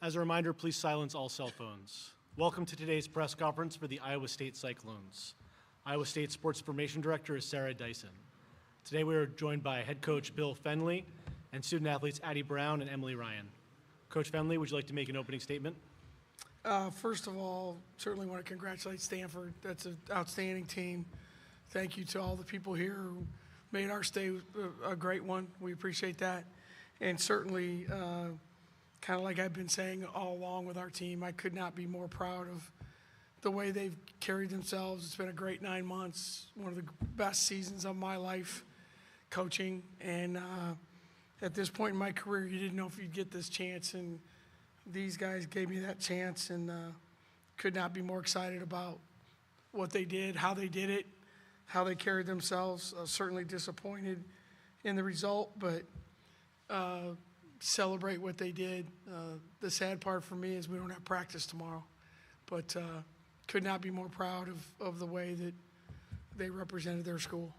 As a reminder, please silence all cell phones. Welcome to today's press conference for the Iowa State Cyclones. Iowa State Sports Information Director is Sarah Dyson. Today we are joined by head coach Bill Fennelly and student athletes Addie Brown and Emily Ryan. Coach Fennelly, would you like to make an opening statement? First of all, certainly want to congratulate Stanford. That's an outstanding team. Thank you to all the people here who made our stay a great one. We appreciate that. And certainly, kind of like I've been saying all along with our team, I could not be more proud of the way they've carried themselves. It's been a great 9 months, one of the best seasons of my life coaching. And at this point in my career, you didn't know if you'd get this chance. And these guys gave me that chance, and could not be more excited about what they did, how they did it, how they carried themselves. Certainly disappointed in the result, but celebrate what they did. The sad part for me is we don't have practice tomorrow, but could not be more proud of the way that they represented their school.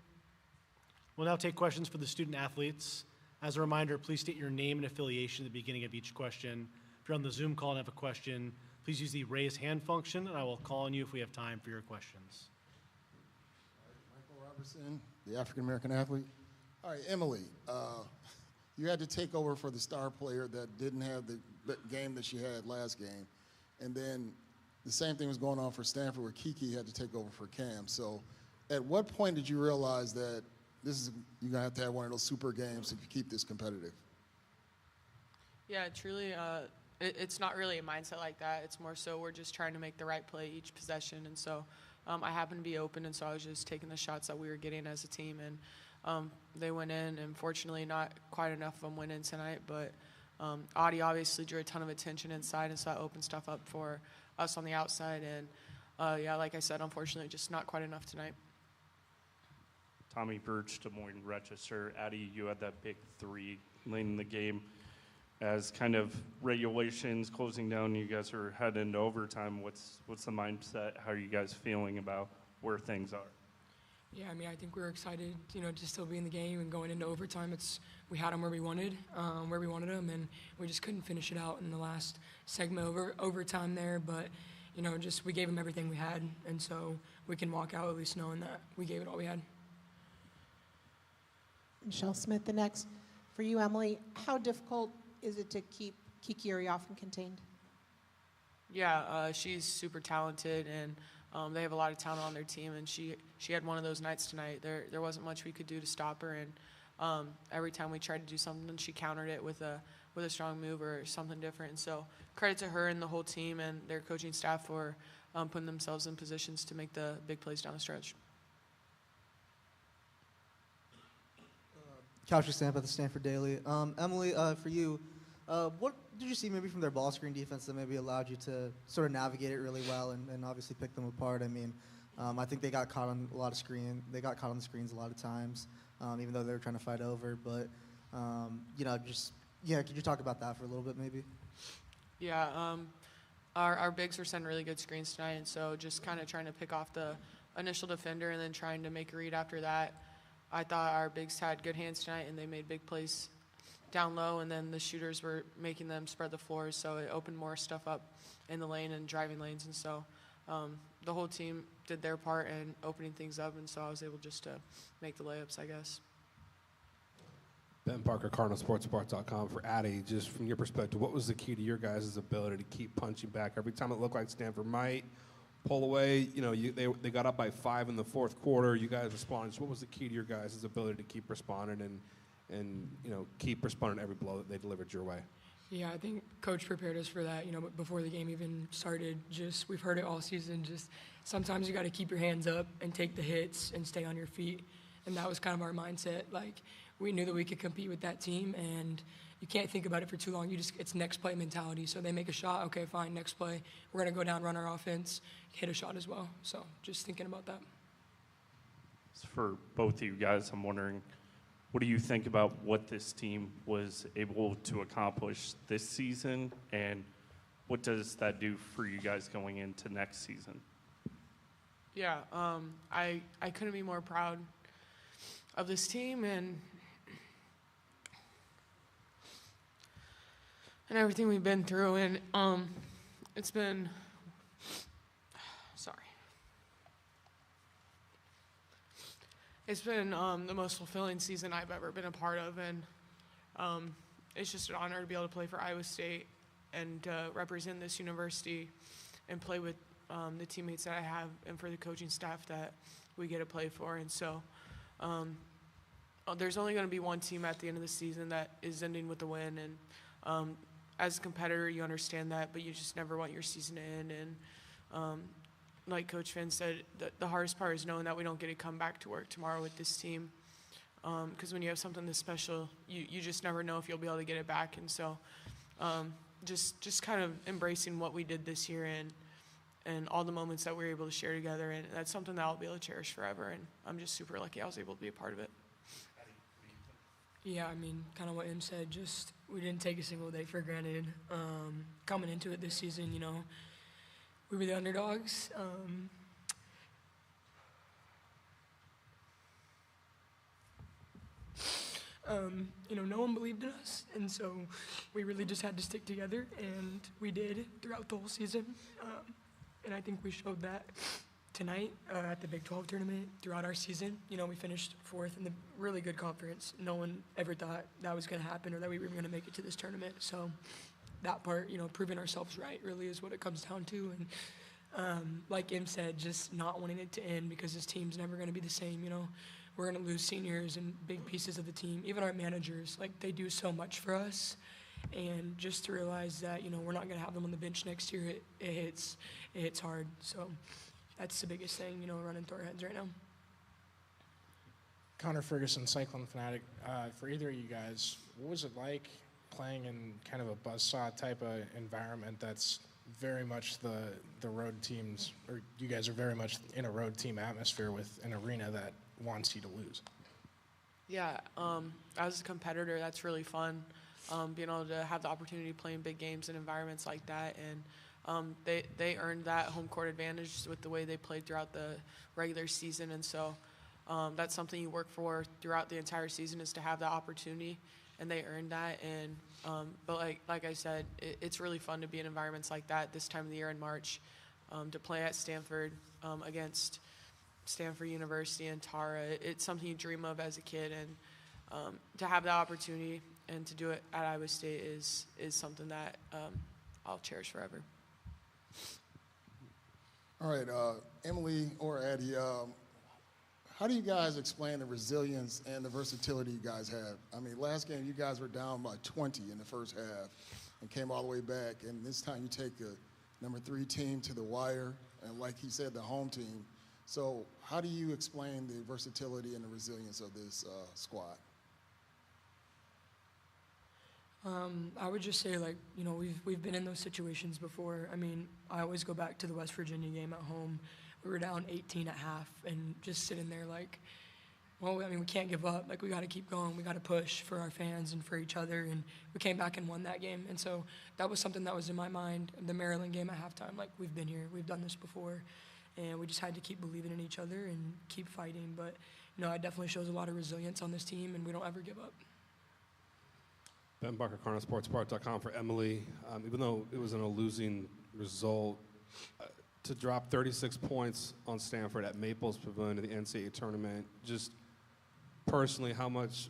We'll now take questions for the student athletes. As a reminder, please state your name and affiliation at the beginning of each question. If you're on the Zoom call and have a question, please use the raise hand function, and I will call on you if we have time for your questions. Michael Robertson, the African-American athlete. All right, Emily, you had to take over for the star player that didn't have the game that she had last game. And then the same thing was going on for Stanford where Kiki had to take over for Cam. So at what point did you realize that you're going to have one of those super games if you keep this competitive? Yeah, truly, it's not really a mindset like that. It's more so we're just trying to make the right play each possession. And so I happened to be open, and so I was just taking the shots that we were getting as a team. And they went in, and fortunately not quite enough of them went in tonight. But Audie obviously drew a ton of attention inside, and so that opened stuff up for us on the outside. And, yeah, like I said, unfortunately just not quite enough tonight. Tommy Birch, Des Moines Register. Addie, you had that big three late in the game. As kind of regulations closing down, you guys are heading into overtime. What's the mindset? How are you guys feeling about where things are? Yeah, I mean, I think we're excited, to still be in the game and going into overtime. We had them where we wanted them, and we just couldn't finish it out in the last segment overtime there. But, we gave them everything we had, and so we can walk out at least knowing that we gave it all we had. Michelle Smith, the next. For you, Emily, how difficult is it to keep Kiki often contained? Yeah, she's super talented, and they have a lot of talent on their team, and she had one of those nights tonight. There wasn't much we could do to stop her, and every time we tried to do something, she countered it with a strong move or something different. And so credit to her and the whole team and their coaching staff for putting themselves in positions to make the big plays down the stretch. Couch Stamp at the Stanford Daily. Emily, for you, what did you see maybe from their ball screen defense that maybe allowed you to sort of navigate it really well and obviously pick them apart? I mean, I think they got caught on a lot of They got caught on the screens a lot of times, even though they were trying to fight over. But, could you talk about that for a little bit maybe? Yeah, our bigs were sending really good screens tonight, and so just kind of trying to pick off the initial defender and then trying to make a read after that. I thought our bigs had good hands tonight, and they made big plays down low, and then the shooters were making them spread the floors, so it opened more stuff up in the lane and driving lanes. And so the whole team did their part in opening things up, and so I was able just to make the layups, I guess. Ben Parker, CardinalSportsReport.com. For Addie, just from your perspective, what was the key to your guys' ability to keep punching back? Every time it looked like Stanford might pull away, they got up by 5 in the fourth quarter. You guys responded. So what was the key to your guys' ability to keep responding and keep responding to every blow that they delivered your way? Yeah, I think Coach prepared us for that, before the game even started. We've heard it all season. Sometimes you got to keep your hands up and take the hits and stay on your feet. And that was kind of our mindset. We knew that we could compete with that team, and you can't think about it for too long. It's next play mentality. So they make a shot, okay, fine, next play. We're going to go down, run our offense, hit a shot as well. So just thinking about that. For both of you guys, I'm wondering, what do you think about what this team was able to accomplish this season, and what does that do for you guys going into next season? Yeah, I couldn't be more proud of this team, and and everything we've been through. And it's been, sorry. It's been the most fulfilling season I've ever been a part of, and it's just an honor to be able to play for Iowa State and represent this university and play with the teammates that I have and for the coaching staff that we get to play for. And so there's only going to be one team at the end of the season that is ending with a win. And as a competitor, you understand that, but you just never want your season to end. And like Coach Finn said, the hardest part is knowing that we don't get to come back to work tomorrow with this team. Because when you have something this special, you just never know if you'll be able to get it back. And so just kind of embracing what we did this year and all the moments that we were able to share together. And that's something that I'll be able to cherish forever. And I'm just super lucky I was able to be a part of it. Yeah, I mean, kind of what Em said, just we didn't take a single day for granted. Coming into it this season, we were the underdogs. No one believed in us, and so we really just had to stick together, and we did throughout the whole season. And I think we showed that tonight at the Big 12 tournament throughout our season. We finished 4th in the really good conference. No one ever thought that was going to happen or that we were going to make it to this tournament. So that part, proving ourselves right really is what it comes down to. And like Em said, just not wanting it to end because this team's never going to be the same. We're going to lose seniors and big pieces of the team, even our managers. Like, they do so much for us. And just to realize that, we're not going to have them on the bench next year, it hits hard. So that's the biggest thing, running through our heads right now. Connor Ferguson, Cyclone Fanatic. For either of you guys, what was it like playing in kind of a buzzsaw type of environment that's very much the road teams, or you guys are very much in a road team atmosphere with an arena that wants you to lose? Yeah, as a competitor, that's really fun, being able to have the opportunity to play in big games and environments like that. And they earned that home court advantage with the way they played throughout the regular season. And so that's something you work for throughout the entire season, is to have that opportunity, and they earned that. And but like I said, it's really fun to be in environments like that this time of the year in March, to play at Stanford against Stanford University and Tara. It's something you dream of as a kid, and to have that opportunity and to do it at Iowa State is something that I'll cherish forever. All right, Emily or Addie, how do you guys explain the resilience and the versatility you guys have? I mean, last game you guys were down by 20 in the first half and came all the way back, and this time you take a number 3 team to the wire, and like he said, the home team. So how do you explain the versatility and the resilience of this squad? I would just say, we've been in those situations before. I mean, I always go back to the West Virginia game at home. We were down 18 at half and just sitting there we can't give up. We got to keep going. We got to push for our fans and for each other. And we came back and won that game. And so that was something that was in my mind. The Maryland game at halftime, we've been here. We've done this before. And we just had to keep believing in each other and keep fighting. But, it definitely shows a lot of resilience on this team, and we don't ever give up. Ben Barker, CardinalSportsPart.com for Emily. Even though it was in a losing result, to drop 36 points on Stanford at Maples Pavilion in the NCAA tournament, just personally, how much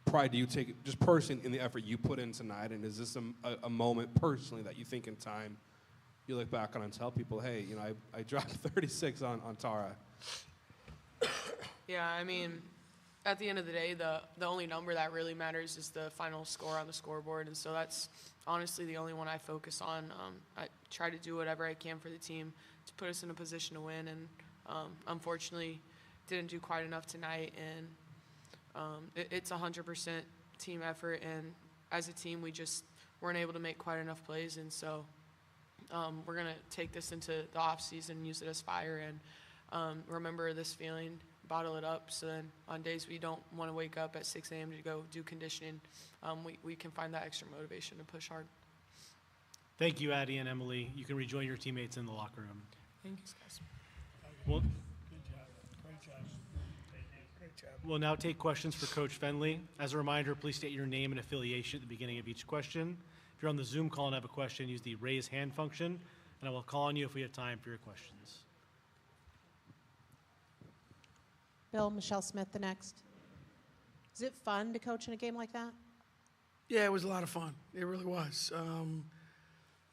pride do you take, just personally, in the effort you put in tonight? And is this a moment personally that you think in time you look back on and tell people, hey, I dropped 36 on Tara? Yeah, I mean, at the end of the day, the only number that really matters is the final score on the scoreboard, and so that's honestly the only one I focus on. I try to do whatever I can for the team to put us in a position to win, and unfortunately didn't do quite enough tonight. And it's 100% team effort, and as a team we just weren't able to make quite enough plays, and so we're going to take this into the off season and use it as fire, and remember this feeling, bottle it up, so then on days we don't want to wake up at 6 a.m. to go do conditioning, we can find that extra motivation to push hard. Thank you, Addie and Emily. You can rejoin your teammates in the locker room. Thanks, guys. We'll, Good job. Great job. Great job. we'll now take questions for Coach Fennelly. As a reminder, please state your name and affiliation at the beginning of each question. If you're on the Zoom call and have a question, use the raise hand function, and I will call on you if we have time for your questions. Bill, Michelle Smith, the next. Is it fun to coach in a game like that? Yeah, it was a lot of fun. It really was.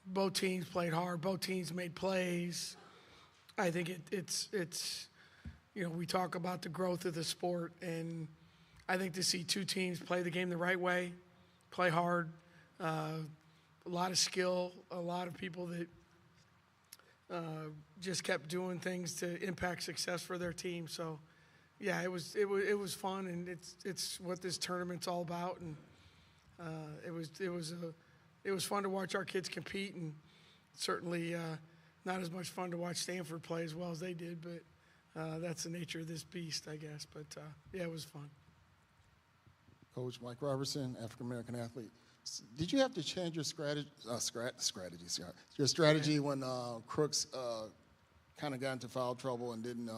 Both teams played hard. Both teams made plays. I think it's we talk about the growth of the sport, and I think to see two teams play the game the right way, play hard, a lot of skill, a lot of people that just kept doing things to impact success for their team. So, yeah, it was fun, and it's what this tournament's all about, and it was fun to watch our kids compete, and certainly not as much fun to watch Stanford play as well as they did, but that's the nature of this beast, I guess. But yeah, it was fun. Coach Mike Robertson, African-American athlete. Did you have to change your strategy when Crooks kind of got into foul trouble and didn't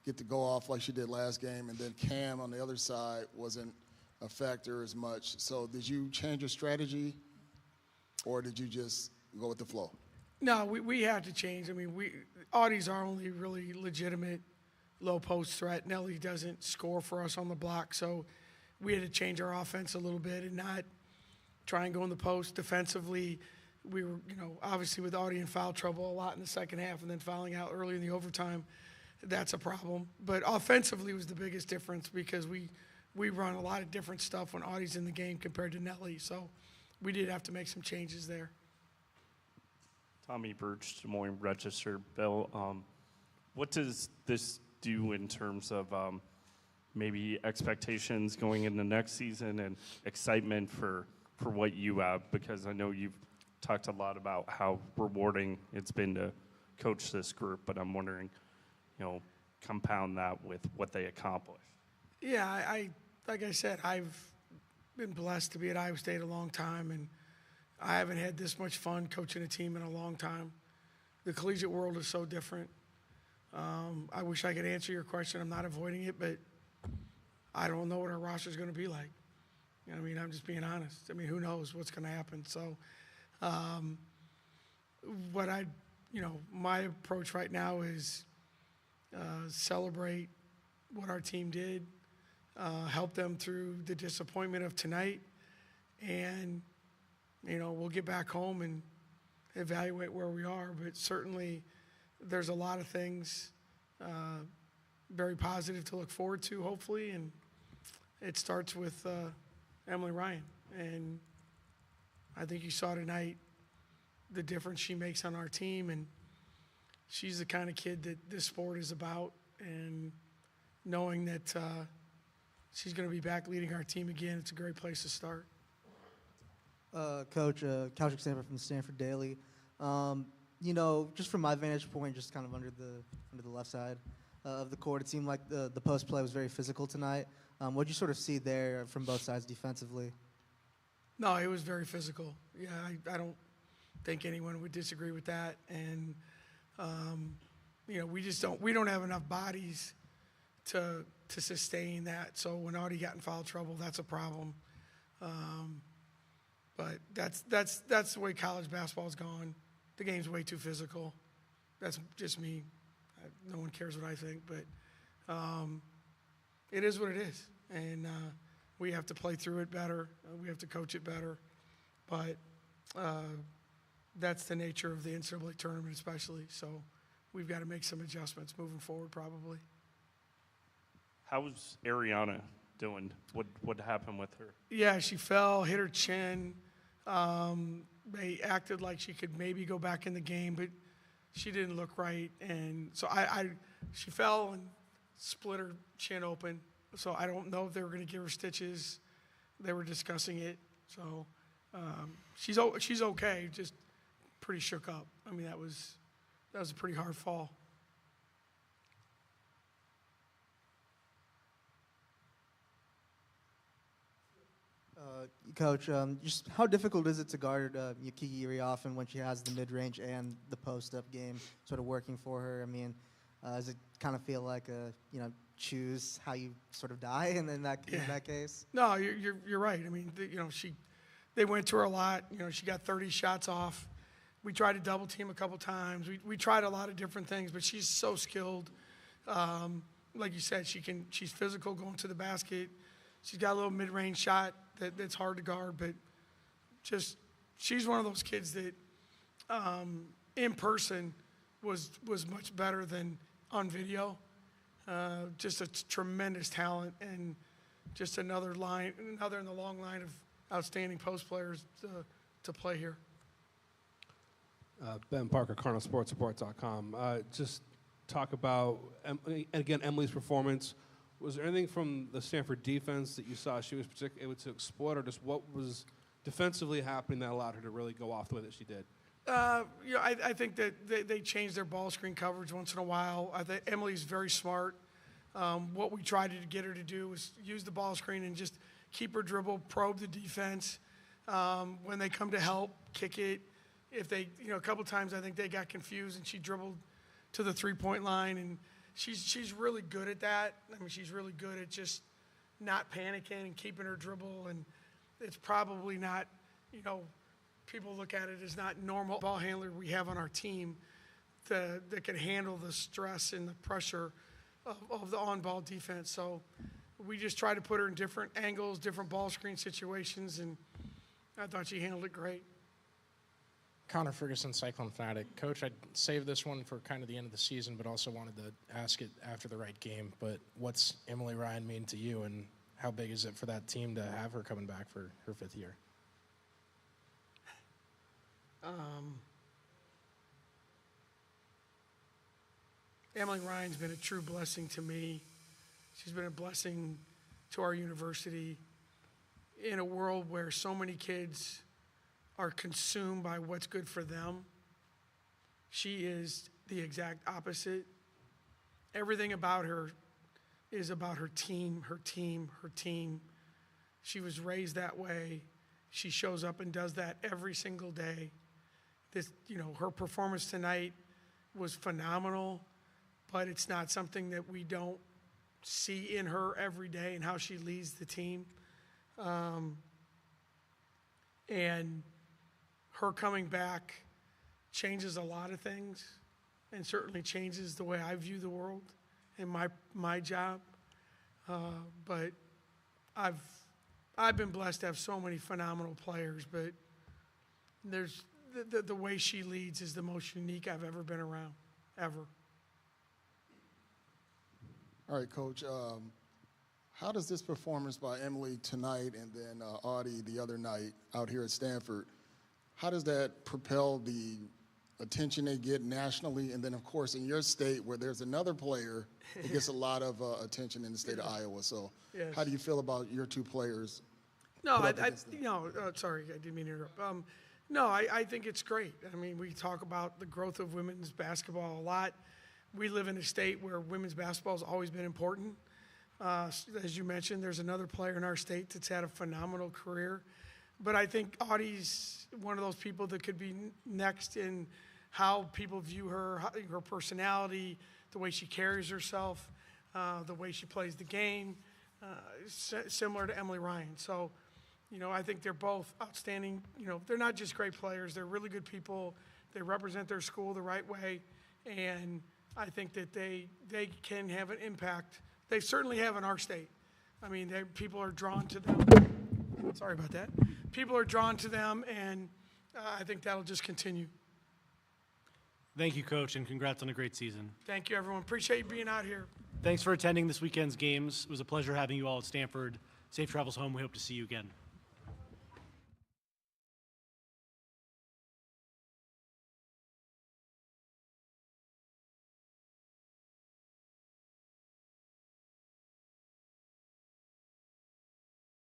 get to go off like she did last game, and then Cam on the other side wasn't a factor as much? So did you change your strategy, or did you just go with the flow? No, we had to change. I mean, Audie's our only really legitimate low post threat. Nelly doesn't score for us on the block, so we had to change our offense a little bit and not try and go in the post defensively. We were, obviously with Audie in foul trouble a lot in the second half, and then fouling out early in the overtime. That's a problem. But offensively was the biggest difference, because we run a lot of different stuff when Audie's in the game compared to Nelly. So we did have to make some changes there. Tommy Birch, Des Moines Register. Bill, what does this do in terms of maybe expectations going into next season and excitement for what you have? Because I know you've talked a lot about how rewarding it's been to coach this group, but I'm wondering, compound that with what they accomplish. Yeah, I like I said, I've been blessed to be at Iowa State a long time, and I haven't had this much fun coaching a team in a long time. The collegiate world is so different. I wish I could answer your question. I'm not avoiding it, but I don't know what our roster is going to be like. I'm just being honest. Who knows what's going to happen? So, my approach right now is celebrate what our team did, help them through the disappointment of tonight, and we'll get back home and evaluate where we are. But certainly there's a lot of things very positive to look forward to, hopefully, and it starts with Emily Ryan. And I think you saw tonight the difference she makes on our team, and she's the kind of kid that this sport is about, and knowing that she's going to be back leading our team again, it's a great place to start. Coach, Kaushik Stanford from the Stanford Daily. Just from my vantage point, just kind of under the left side of the court, it seemed like the post play was very physical tonight. What did you sort of see there from both sides defensively? No, it was very physical. Yeah, I don't think anyone would disagree with that. And we don't have enough bodies to sustain that. So when Audie got in foul trouble, that's a problem. But that's the way college basketball's gone. The game's way too physical. That's just me. No one cares what I think, but it is what it is. And we have to play through it better. We have to coach it better. But that's the nature of the NCAA tournament especially. So we've got to make some adjustments moving forward probably. How's Ariana doing? What happened with her? Yeah, she fell, hit her chin. They acted like she could maybe go back in the game, but she didn't look right. And so she fell and split her chin open. So I don't know if they were going to give her stitches. They were discussing it. So she's okay, just pretty shook up. That was a pretty hard fall. Coach, just how difficult is it to guard Yukiki Iriafen when she has the mid-range and the post-up game sort of working for her? Does it kind of feel like choose how you sort of die in that case? No, you're right. they went to her a lot. You know, she got 30 shots off. We tried to double team a couple times. We tried a lot of different things, but she's so skilled. Like you said, she's physical going to the basket. She's got a little mid-range shot that's hard to guard, but just she's one of those kids that in person was much better than on video. Just a tremendous talent and just another in the long line of outstanding post players to play here. Ben Parker, CardinalSportsReport.com. Just talk about, Emily's performance. Was there anything from the Stanford defense that you saw she was particularly able to exploit, or just what was defensively happening that allowed her to really go off the way that she did? I think that they change their ball screen coverage once in a while. I think Emily's very smart. What we tried to get her to do was use the ball screen and just keep her dribble, probe the defense. When they come to help, kick it. If they, a couple times I think they got confused and she dribbled to the three-point line, and she's really good at that. I mean, she's really good at just not panicking and keeping her dribble, and it's probably not, people look at it as not normal ball handler we have on our team that can handle the stress and the pressure of the on-ball defense. So we just try to put her in different angles, different ball screen situations, and I thought she handled it great. Connor Ferguson, Cyclone Fanatic. Coach, I'd save this one for kind of the end of the season, but also wanted to ask it after the right game. But what's Emily Ryan mean to you, and how big is it for that team to have her coming back for her 5th year? Emily Ryan's been a true blessing to me. She's been a blessing to our university in a world where so many kids are consumed by what's good for them. She is the exact opposite. Everything about her is about her team, her team, her team. She was raised that way. She shows up and does that every single day. Her performance tonight was phenomenal, but it's not something that we don't see in her every day and how she leads the team. And her coming back changes a lot of things, and certainly changes the way I view the world and my job. But I've been blessed to have so many phenomenal players, but there's the way she leads is the most unique I've ever been around, ever. All right, Coach. How does this performance by Emily tonight and then Audie the other night out here at Stanford, how does that propel the attention they get nationally? And then, of course, in your state where there's another player that gets a lot of attention in the state of Iowa. So Yes. How do you feel about your two players? Sorry, I didn't mean to interrupt. I think it's great. I mean, we talk about the growth of women's basketball a lot. We live in a state where women's basketball has always been important. As you mentioned, there's another player in our state that's had a phenomenal career. But I think Audie's one of those people that could be next in how people view her, her personality, the way she carries herself, the way she plays the game, similar to Emily Ryan. So, I think they're both outstanding. They're not just great players. They're really good people. They represent their school the right way. And I think that they can have an impact. They certainly have in our state. I mean, people are drawn to them. Sorry about that. People are drawn to them, and I think that'll just continue. Thank you, Coach, and congrats on a great season. Thank you, everyone. Appreciate you being out here. Thanks for attending this weekend's games. It was a pleasure having you all at Stanford. Safe travels home. We hope to see you again.